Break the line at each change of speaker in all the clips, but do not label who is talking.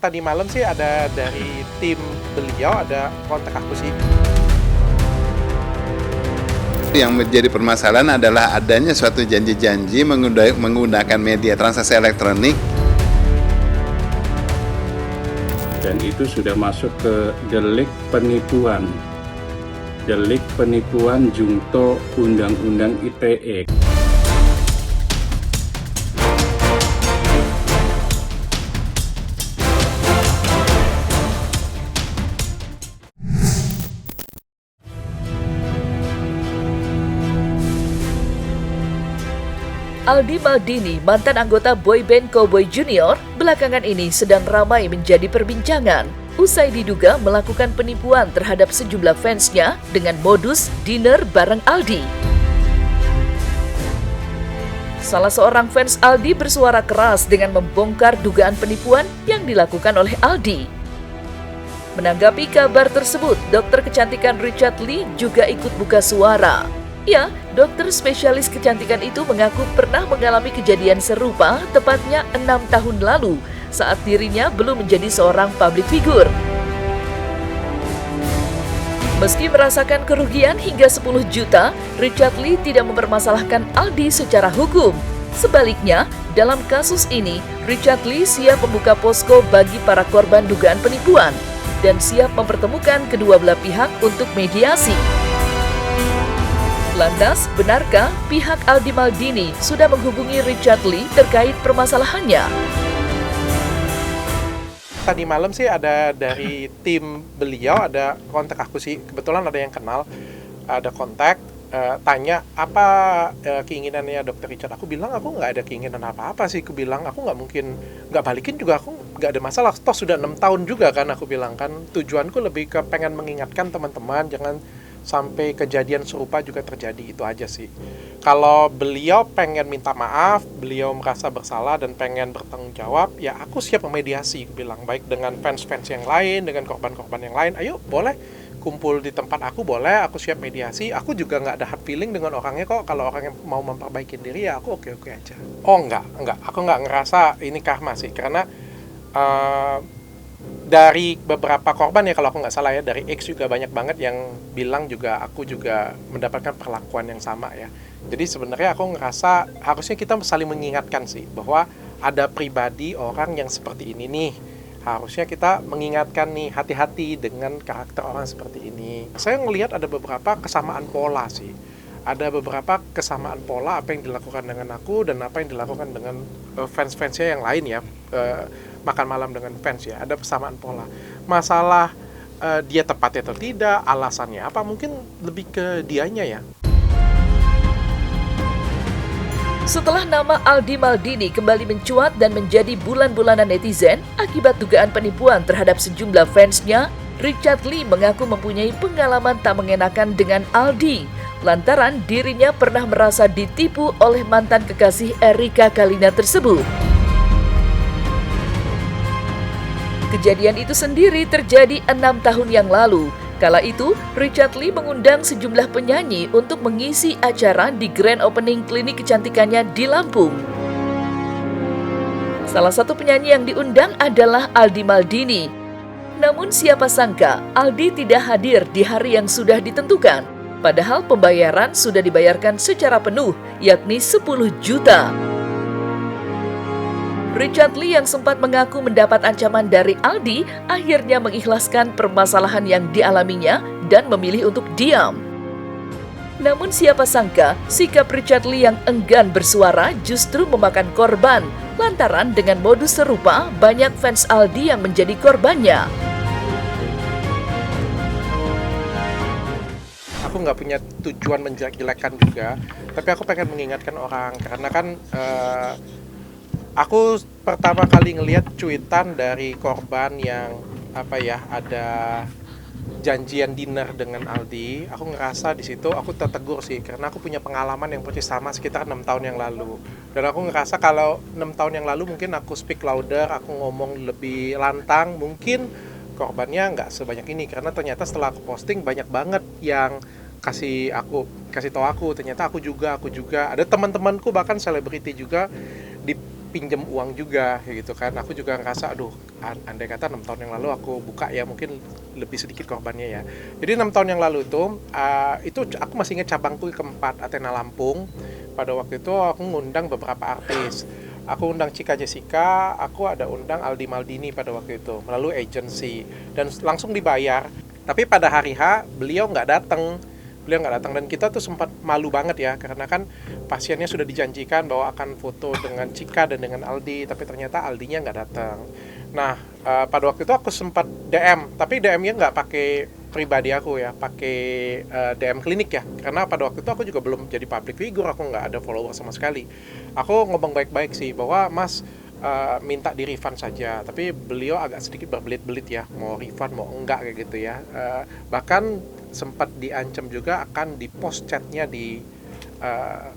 Tadi malam sih ada dari tim beliau ada kontak aku sih.
Yang menjadi permasalahan adalah adanya suatu janji-janji menggunakan media transaksi elektronik.
Dan itu sudah masuk ke delik penipuan. Delik penipuan jungto Undang-Undang ITE.
Aldi Maldini, mantan anggota boyband Cowboy Junior, belakangan ini sedang ramai menjadi perbincangan. Usai diduga melakukan penipuan terhadap sejumlah fansnya dengan modus dinner bareng Aldi. Salah seorang fans Aldi bersuara keras dengan membongkar dugaan penipuan yang dilakukan oleh Aldi. Menanggapi kabar tersebut, dokter kecantikan Richard Lee juga ikut buka suara. Ya, dokter spesialis kecantikan itu mengaku pernah mengalami kejadian serupa tepatnya 6 tahun lalu saat dirinya belum menjadi seorang public figure. Meski merasakan kerugian hingga 10 juta, Richard Lee tidak mempermasalahkan Aldi secara hukum. Sebaliknya, dalam kasus ini, Richard Lee siap membuka posko bagi para korban dugaan penipuan dan siap mempertemukan kedua belah pihak untuk mediasi. Lantas, benarkah pihak Aldi Maldini sudah menghubungi Richard Lee terkait permasalahannya?
Tadi malam sih ada dari tim beliau ada kontak aku sih. Kebetulan ada yang kenal, ada kontak, tanya apa keinginannya Dr. Richard. Aku bilang aku nggak ada keinginan apa-apa sih. Aku bilang aku nggak mungkin nggak balikin juga, aku nggak ada masalah. Toh sudah 6 tahun juga kan, aku bilang kan. Tujuanku lebih ke pengen mengingatkan teman-teman jangan sampai kejadian serupa juga terjadi, itu aja sih. Kalau beliau pengen minta maaf, beliau merasa bersalah dan pengen bertanggung jawab, ya aku siap memediasi, bilang baik dengan fans-fans yang lain, dengan korban-korban yang lain. Ayo boleh kumpul di tempat aku, boleh, aku siap mediasi. Aku juga nggak ada hard feeling dengan orangnya kok. Kalau orangnya mau memperbaiki diri ya aku oke-oke aja. Oh enggak, aku nggak ngerasa ini karma sih, karena dari beberapa korban ya kalau aku nggak salah ya, dari X juga banyak banget yang bilang juga aku juga mendapatkan perlakuan yang sama ya. Jadi sebenarnya aku ngerasa harusnya kita saling mengingatkan sih bahwa ada pribadi orang yang seperti ini nih. Harusnya kita mengingatkan nih, hati-hati dengan karakter orang seperti ini. Saya ngelihat ada beberapa kesamaan pola sih. Ada beberapa kesamaan pola apa yang dilakukan dengan aku dan apa yang dilakukan dengan fans-fansnya yang lain ya. Makan malam dengan fans ya, ada persamaan pola. Masalah dia tepat atau tidak, alasannya apa, mungkin lebih ke dianya ya.
Setelah nama Aldi Maldini kembali mencuat dan menjadi bulan-bulanan netizen akibat dugaan penipuan terhadap sejumlah fansnya, Richard Lee mengaku mempunyai pengalaman tak mengenakan dengan Aldi, lantaran dirinya pernah merasa ditipu oleh mantan kekasih Erika Kalina tersebut. Kejadian itu sendiri terjadi 6 tahun yang lalu. Kala itu, Richard Lee mengundang sejumlah penyanyi untuk mengisi acara di grand opening klinik kecantikannya di Lampung. Salah satu penyanyi yang diundang adalah Aldi Maldini. Namun siapa sangka Aldi tidak hadir di hari yang sudah ditentukan. Padahal pembayaran sudah dibayarkan secara penuh, yakni 10 juta. Richard Lee yang sempat mengaku mendapat ancaman dari Aldi akhirnya mengikhlaskan permasalahan yang dialaminya dan memilih untuk diam. Namun siapa sangka sikap Richard Lee yang enggan bersuara justru memakan korban, lantaran dengan modus serupa banyak fans Aldi yang menjadi korbannya.
Aku nggak punya tujuan menjelek-jelekan juga, tapi aku pengen mengingatkan orang karena kan aku pertama kali ngelihat cuitan dari korban yang ada janjian dinner dengan Aldi. Aku ngerasa di situ aku tertegur sih karena aku punya pengalaman yang persis sama sekitar 6 tahun yang lalu. Dan aku ngerasa kalau 6 tahun yang lalu mungkin aku speak louder, aku ngomong lebih lantang, mungkin korbannya nggak sebanyak ini karena ternyata setelah aku posting banyak banget yang kasih tahu aku ternyata aku juga ada teman-temanku bahkan selebriti juga pinjem uang juga kayak gitu kan. Aku juga ngerasa aduh, andai kata 6 tahun yang lalu aku buka ya mungkin lebih sedikit korbannya ya. Jadi 6 tahun yang lalu itu aku masih ingat cabangku keempat Athena Lampung. Pada waktu itu aku ngundang beberapa artis. Aku undang Cika Jessica, aku ada undang Aldi Maldini pada waktu itu melalui agency dan langsung dibayar. Tapi pada hari H beliau nggak datang dan kita tuh sempat malu banget ya karena kan pasiennya sudah dijanjikan bahwa akan foto dengan Cika dan dengan Aldi, tapi ternyata Aldinya nggak datang. Nah pada waktu itu aku sempat DM, tapi DM-nya nggak pakai pribadi aku ya, pakai DM klinik ya, karena pada waktu itu aku juga belum jadi public figure, aku nggak ada follower sama sekali. Aku ngomong baik-baik sih bahwa Mas minta di refund saja, tapi beliau agak sedikit berbelit-belit ya, mau refund mau enggak kayak gitu ya. Bahkan sempat diancam juga akan di-post chatnya di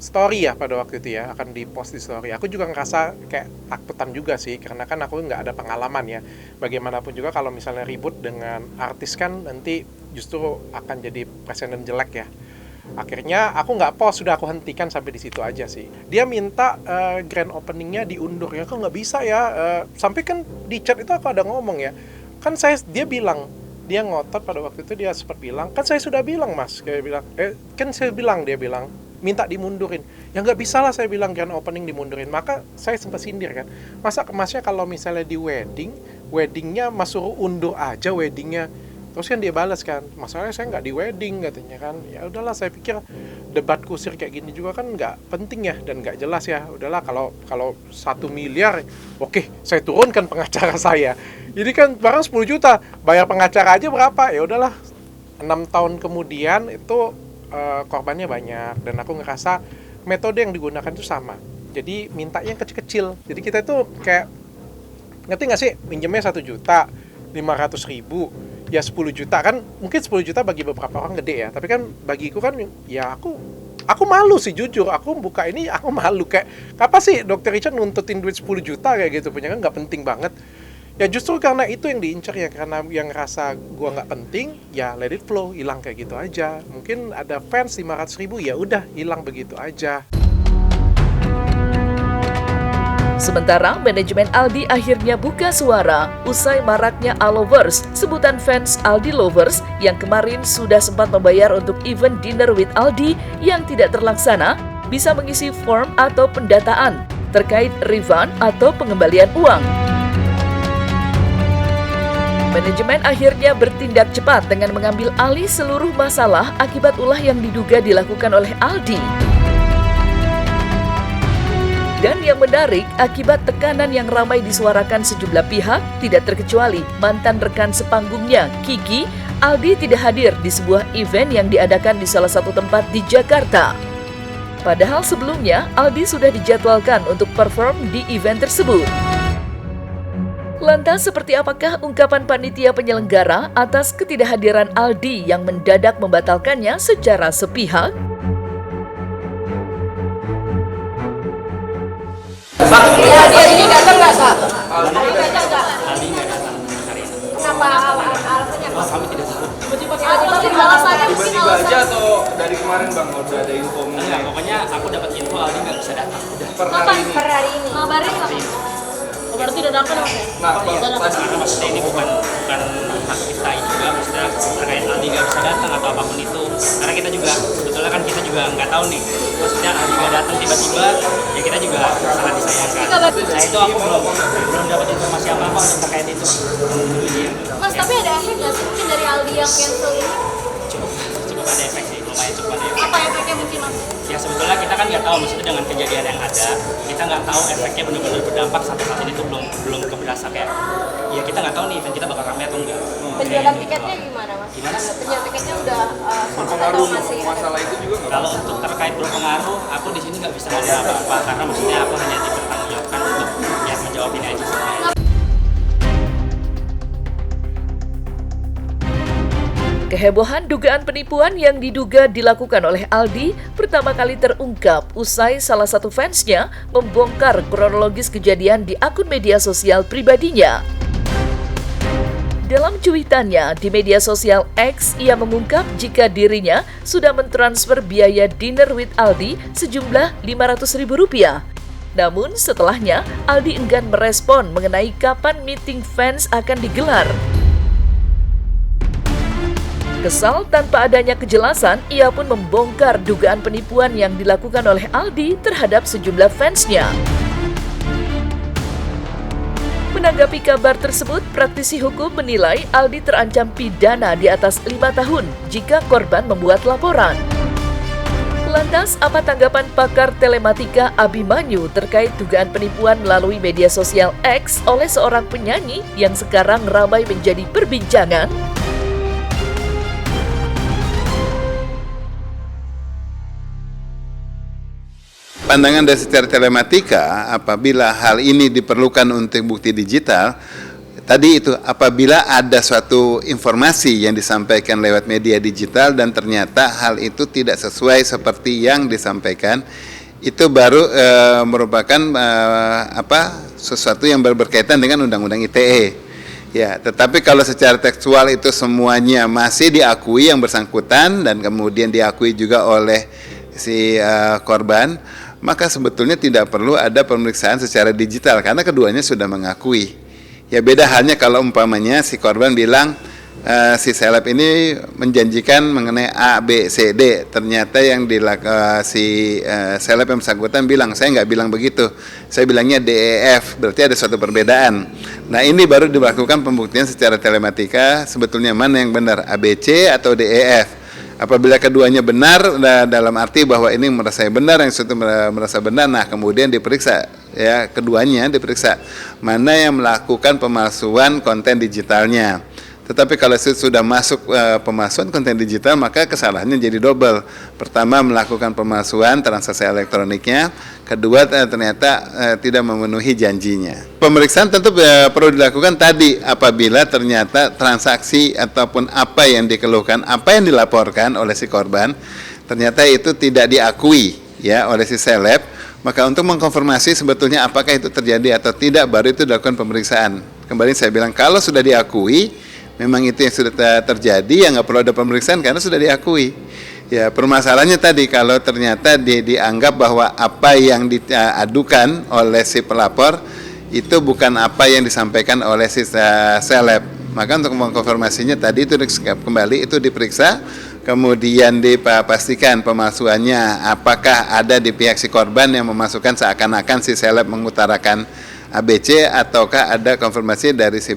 story ya pada waktu itu ya, akan di-post di story. Aku juga ngerasa kayak takutan juga sih, karena kan aku nggak ada pengalaman ya. Bagaimanapun juga kalau misalnya ribut dengan artis kan nanti justru akan jadi presiden jelek ya. Akhirnya aku nggak post, sudah aku hentikan sampai di situ aja sih. Dia minta grand openingnya diundur ya, kok nggak bisa ya. Sampai kan di chat itu aku ada ngomong ya, kan dia ngotot pada waktu itu, dia sempat bilang, kan saya sudah bilang Mas, dia bilang minta dimundurin. Ya nggak bisa lah, saya bilang grand opening dimundurin. Maka saya sempat sindir kan, masa Masnya kalau misalnya di weddingnya Mas suruh undur aja weddingnya. Terus kan dia balas kan, masalahnya saya nggak di wedding katanya kan. Ya udahlah, saya pikir debat kusir kayak gini juga kan nggak penting ya dan nggak jelas ya. Udahlah, kalau 1 miliar, oke, saya turunkan pengacara saya. Jadi kan barang 10 juta, bayar pengacara aja berapa? Ya udahlah. 6 tahun kemudian itu korbannya banyak dan aku ngerasa metode yang digunakan itu sama. Jadi minta yang kecil-kecil. Jadi kita itu kayak, ngerti nggak sih, pinjamnya 1 juta, 500.000, ya 10 juta kan, mungkin 10 juta bagi beberapa orang gede ya, tapi kan bagiku kan ya aku malu sih jujur, aku buka ini aku malu, kayak apa sih Dr. Richard nuntutin duit 10 juta kayak gitu, punya kan nggak penting banget. Ya justru karena itu yang diincar ya, karena yang ngerasa gua nggak penting, ya let it flow, hilang kayak gitu aja. Mungkin ada fans 500.000, ya udah hilang begitu aja.
Sementara manajemen Aldi akhirnya buka suara usai maraknya Alovers, sebutan fans Aldi Lovers yang kemarin sudah sempat membayar untuk event Dinner with Aldi yang tidak terlaksana, bisa mengisi form atau pendataan terkait refund atau pengembalian uang. Manajemen akhirnya bertindak cepat dengan mengambil alih seluruh masalah akibat ulah yang diduga dilakukan oleh Aldi. Dan yang menarik, akibat tekanan yang ramai disuarakan sejumlah pihak, tidak terkecuali mantan rekan sepanggungnya, Kiki, Aldi tidak hadir di sebuah event yang diadakan di salah satu tempat di Jakarta. Padahal sebelumnya, Aldi sudah dijadwalkan untuk perform di event tersebut. Lantas seperti apakah ungkapan panitia penyelenggara atas ketidakhadiran Aldi yang mendadak membatalkannya secara sepihak?
Dia ini datang nggak, Kak? Aldi nggak datang hari ini. Kenapa alasannya? Kami tidak tahu.
Tiba-tiba aja atau dari kemarin Bang udah ada info?
Enggak, pokoknya aku dapat info Aldi nggak bisa datang. Udah
Per hari ini.
Ngabarin nggak? Berarti tidak datang ya?
Nah,
karena maksudnya ini bukan hak kita juga, maksudnya terkait Aldi nggak bisa datang atau apapun itu. Karena kita juga sebetulnya kan kita juga nggak tahu nih, maksudnya Aldi nggak datang tiba-tiba, ya kita juga sangat disayangkan. Nah itu aku belum dapat informasi apa-apa untuk terkait itu.
Mas, tapi ada efek nggak sih mungkin dari Aldi yang cancel ini?
Cukup ada efek sih, lumayan cukup ada efek.
Apa efeknya mungkin, Mas?
Ya sebetulnya kita kan nggak tahu, maksudnya dengan kejadian yang ada, kita nggak tahu efeknya benar-benar berdampak sampai saat ini tuh belum keberasa kayak, ya kita nggak tahu nih event kita bakal ramai atau enggak.
Penjualan tiketnya gimana, Mas?
Gimana?
Penjualan tiketnya udah
berpengaruh
masih
masalah itu juga nggak?
Kalau untuk terkait berpengaruh, aku di sini nggak bisa ngomong apa-apa karena maksudnya aku hanya dipertanggungjawabkan untuk ya menjawab ini aja semuanya.
Kehebohan dugaan penipuan yang diduga dilakukan oleh Aldi pertama kali terungkap usai salah satu fansnya membongkar kronologis kejadian di akun media sosial pribadinya. Dalam cuitannya di media sosial X, ia mengungkap jika dirinya sudah mentransfer biaya Dinner with Aldi sejumlah Rp500.000. Namun setelahnya, Aldi enggan merespon mengenai kapan meeting fans akan digelar. Kesal tanpa adanya kejelasan, ia pun membongkar dugaan penipuan yang dilakukan oleh Aldi terhadap sejumlah fansnya. Menanggapi kabar tersebut, praktisi hukum menilai Aldi terancam pidana di atas 5 tahun jika korban membuat laporan. Lantas, apa tanggapan pakar telematika Abimanyu terkait dugaan penipuan melalui media sosial X oleh seorang penyanyi yang sekarang ramai menjadi perbincangan?
Pandangan dari secara telematika, apabila hal ini diperlukan untuk bukti digital, tadi itu apabila ada suatu informasi yang disampaikan lewat media digital dan ternyata hal itu tidak sesuai seperti yang disampaikan, itu baru merupakan sesuatu yang berkaitan dengan Undang-Undang ITE. Ya, tetapi kalau secara tekstual itu semuanya masih diakui yang bersangkutan dan kemudian diakui juga oleh si korban, maka sebetulnya tidak perlu ada pemeriksaan secara digital karena keduanya sudah mengakui. Ya, beda halnya kalau umpamanya si korban bilang si seleb ini menjanjikan mengenai A, B, C, D, ternyata yang si seleb yang bersangkutan bilang saya nggak bilang begitu, saya bilangnya D, E, F, berarti ada suatu perbedaan. Nah, ini baru dilakukan pembuktian secara telematika sebetulnya mana yang benar, A, B, C atau D, E, F. Apabila keduanya benar dalam arti bahwa ini merasa benar, yang satu merasa benar, nah kemudian diperiksa, ya keduanya diperiksa mana yang melakukan pemalsuan konten digitalnya. Tetapi kalau sudah masuk pemalsuan konten digital, maka kesalahannya jadi double. Pertama, melakukan pemalsuan transaksi elektroniknya. Kedua, ternyata tidak memenuhi janjinya. Pemeriksaan tentu perlu dilakukan tadi apabila ternyata transaksi ataupun apa yang dikeluhkan, apa yang dilaporkan oleh si korban, ternyata itu tidak diakui ya oleh si seleb. Maka untuk mengkonfirmasi sebetulnya apakah itu terjadi atau tidak, baru itu dilakukan pemeriksaan. Kembali saya bilang, kalau sudah diakui, memang itu yang sudah terjadi, ya nggak perlu ada pemeriksaan karena sudah diakui. Ya, permasalahannya tadi kalau ternyata dianggap bahwa apa yang diadukan oleh si pelapor itu bukan apa yang disampaikan oleh si seleb. Maka untuk mengkonfirmasinya tadi itu kembali itu diperiksa, kemudian dipastikan pemalsuannya apakah ada di pihak si korban yang memasukkan seakan-akan si seleb mengutarakan ABC, ataukah ada konfirmasi dari si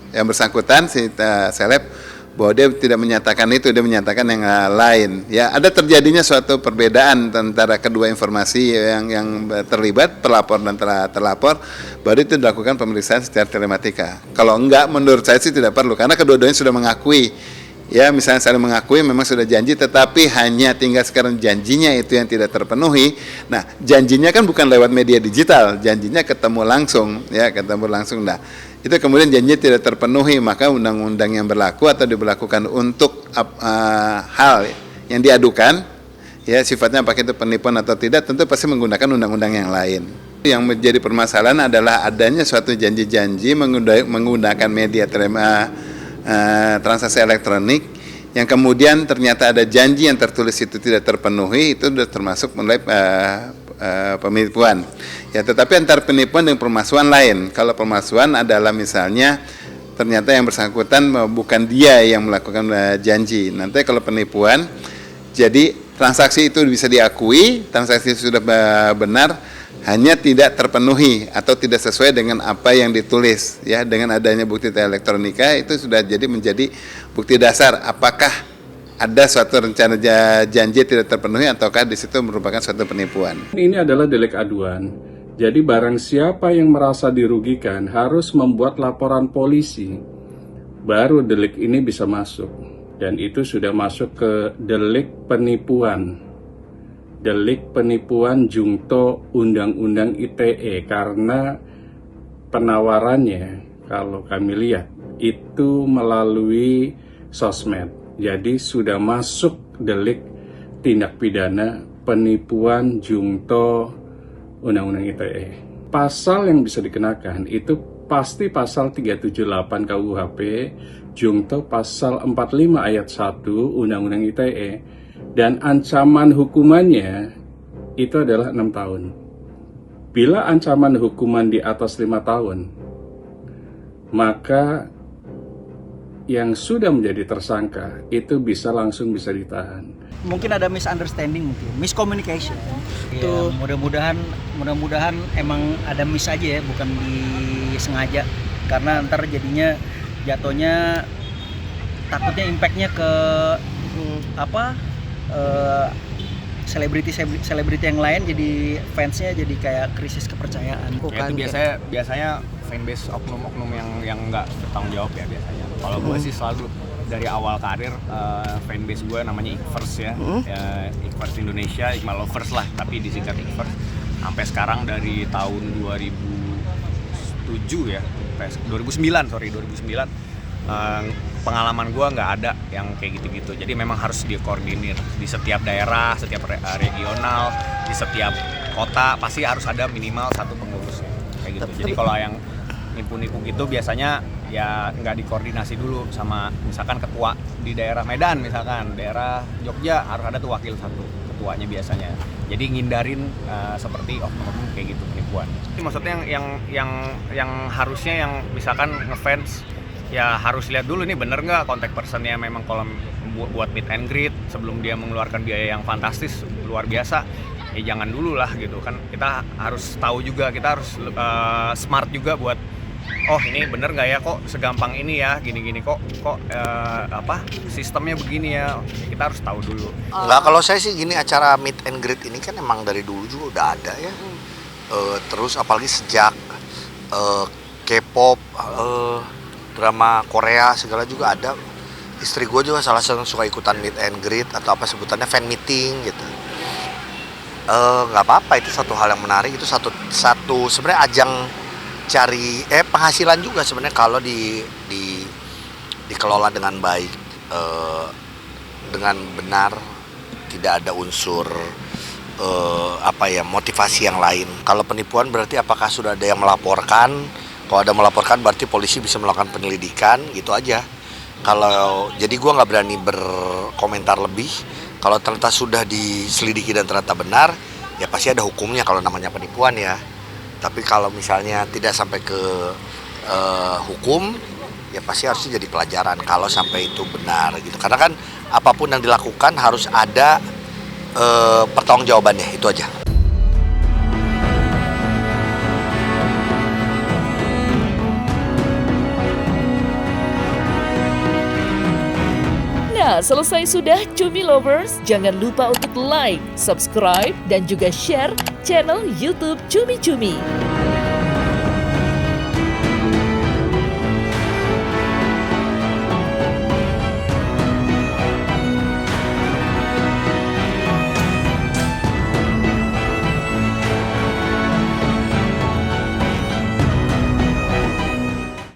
yang bersangkutan si seleb bahwa dia tidak menyatakan itu, dia menyatakan yang lain. Ya, ada terjadinya suatu perbedaan antara kedua informasi yang terlibat, pelapor dan terlapor, baru itu dilakukan pemeriksaan secara telematika. Kalau enggak, menurut saya sih tidak perlu karena kedua-duanya sudah mengakui. Ya, misalnya saling mengakui memang sudah janji, tetapi hanya tinggal sekarang janjinya itu yang tidak terpenuhi. Nah, janjinya kan bukan lewat media digital, janjinya ketemu langsung, ya ketemu langsung. Nah, itu kemudian janji tidak terpenuhi, maka undang-undang yang berlaku atau diberlakukan untuk hal yang diadukan, ya sifatnya apakah itu penipuan atau tidak, tentu pasti menggunakan undang-undang yang lain. Yang menjadi permasalahan adalah adanya suatu janji-janji menggunakan media transaksi elektronik yang kemudian ternyata ada janji yang tertulis itu tidak terpenuhi, itu sudah termasuk mulai penipuan. Ya, tetapi antara penipuan dan pemalsuan lain. Kalau pemalsuan adalah misalnya ternyata yang bersangkutan bukan dia yang melakukan janji. Nanti kalau penipuan, jadi transaksi itu bisa diakui, transaksi sudah benar, hanya tidak terpenuhi atau tidak sesuai dengan apa yang ditulis. Ya, dengan adanya bukti elektronika itu sudah menjadi bukti dasar apakah ada suatu rencana janji tidak terpenuhi ataukah di situ merupakan suatu penipuan.
Ini adalah delik aduan. Jadi barang siapa yang merasa dirugikan harus membuat laporan polisi. Baru delik ini bisa masuk. Dan itu sudah masuk ke delik penipuan. Delik penipuan jungto Undang-Undang ITE karena penawarannya kalau kami lihat itu melalui sosmed. Jadi sudah masuk delik tindak pidana penipuan jungto Undang-Undang ITE. Pasal yang bisa dikenakan itu pasti pasal 378 KUHP jungto pasal 45 ayat 1 Undang-Undang ITE, dan ancaman hukumannya itu adalah 6 tahun. Bila ancaman hukuman di atas 5 tahun, maka yang sudah menjadi tersangka itu langsung bisa ditahan.
Mungkin ada misunderstanding, mungkin miscommunication. Itu mudah-mudahan emang ada miss aja ya, bukan disengaja. Karena ntar jadinya jatuhnya takutnya impactnya ke selebriti yang lain, jadi fansnya jadi kayak krisis kepercayaan.
Ya, itu biasanya fanbase oknum-oknum yang nggak bertanggung jawab ya biasanya. Kalau gue sih selalu dari awal karir fanbase gue namanya Iqverse ya, Iqverse Indonesia, Iqmal Lovers lah, tapi disingkat Iqverse. Sampai sekarang dari tahun 2009 pengalaman gue nggak ada yang kayak gitu-gitu. Jadi memang harus dikoordinir di setiap daerah, setiap regional, di setiap kota pasti harus ada minimal satu pengurus kayak gitu. Jadi kalau yang nipu-nipu gitu biasanya ya nggak dikoordinasi dulu sama misalkan ketua di daerah Medan, misalkan daerah Jogja harus ada tuh wakil satu ketuanya biasanya. Jadi ngindarin seperti oknum kayak gitu penipuan. Ini maksudnya yang harusnya yang misalkan ngefans ya harus lihat dulu nih bener nggak kontak personnya memang kalau buat meet and greet sebelum dia mengeluarkan biaya yang fantastis luar biasa. Ya jangan dulu lah gitu kan, kita harus tahu juga, kita harus smart juga buat ini bener nggak ya, kok segampang ini ya, gini-gini kok sistemnya begini ya, kita harus tahu dulu.
Enggak, kalau saya sih gini, acara meet and greet ini kan emang dari dulu juga udah ada ya. Terus apalagi sejak K-pop, drama Korea segala juga ada. Istri gue juga salah satu suka ikutan meet and greet atau apa sebutannya fan meeting gitu. Nggak apa-apa, itu satu hal yang menarik, itu satu sebenarnya ajang cari penghasilan juga sebenarnya kalau dikelola dengan baik, dengan benar, tidak ada unsur motivasi yang lain. Kalau penipuan berarti apakah sudah ada yang melaporkan? Kalau ada melaporkan berarti polisi bisa melakukan penyelidikan, gitu aja. Jadi gue nggak berani berkomentar lebih. Kalau ternyata sudah diselidiki dan ternyata benar, ya pasti ada hukumnya kalau namanya penipuan ya. Tapi kalau misalnya tidak sampai ke hukum, ya pasti harusnya jadi pelajaran kalau sampai itu benar gitu. Karena kan apapun yang dilakukan harus ada pertanggungjawabannya, itu aja.
Nah, selesai sudah Cumi Lovers, jangan lupa untuk like, subscribe, dan juga share channel YouTube Cumi Cumi.